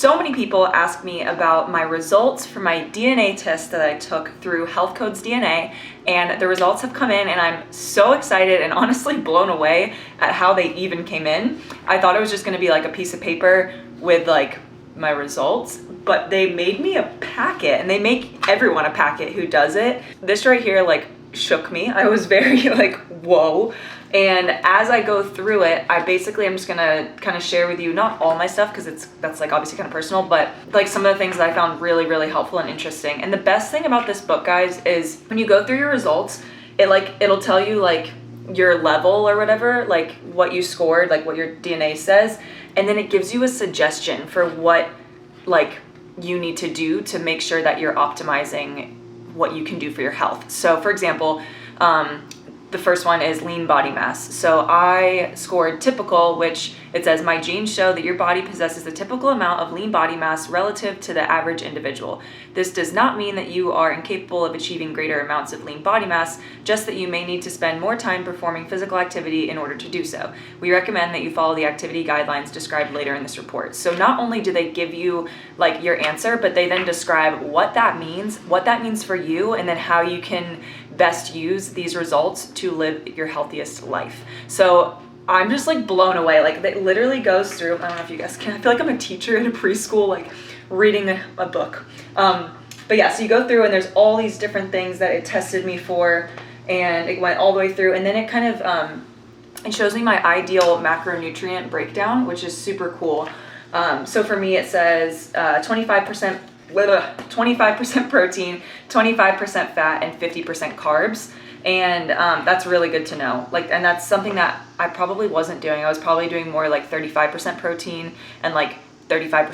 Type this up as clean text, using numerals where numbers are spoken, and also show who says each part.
Speaker 1: So many people ask me about my results for my DNA test that I took through HealthCodes DNA, and the results have come in, and I'm so excited and honestly blown away at how they even came in. I thought it was just gonna be like a piece of paper with like my results, but they made me a packet, and they make everyone a packet who does it. This right here like shook me. I was very like, whoa. And as I go through it, I'm just gonna kind of share with you, not all my stuff, because that's like obviously kind of personal, but like some of the things that I found really, really helpful and interesting. And the best thing about this book, guys, is when you go through your results, it'll tell you like your level or whatever, like what you scored, like what your DNA says, and then it gives you a suggestion for what like you need to do to make sure that you're optimizing what you can do for your health. So for example, the first one is lean body mass. So I scored typical, which it says my genes show that your body possesses a typical amount of lean body mass relative to the average individual. This does not mean that you are incapable of achieving greater amounts of lean body mass, just that you may need to spend more time performing physical activity in order to do so. We recommend that you follow the activity guidelines described later in this report. So not only do they give you like your answer, but they then describe what that means for you, and then how you can best use these results to live your healthiest life. So I'm just like blown away. Like it literally goes through, I don't know if you guys can, I feel like I'm a teacher in a preschool, like reading a book. But yeah, so you go through and there's all these different things that it tested me for, and it went all the way through, and then it kind of, it shows me my ideal macronutrient breakdown, which is super cool. So for me, it says 25% protein, 25% fat, and 50% carbs. And that's really good to know. And that's something that I probably wasn't doing. I was probably doing more like 35% protein and like 35%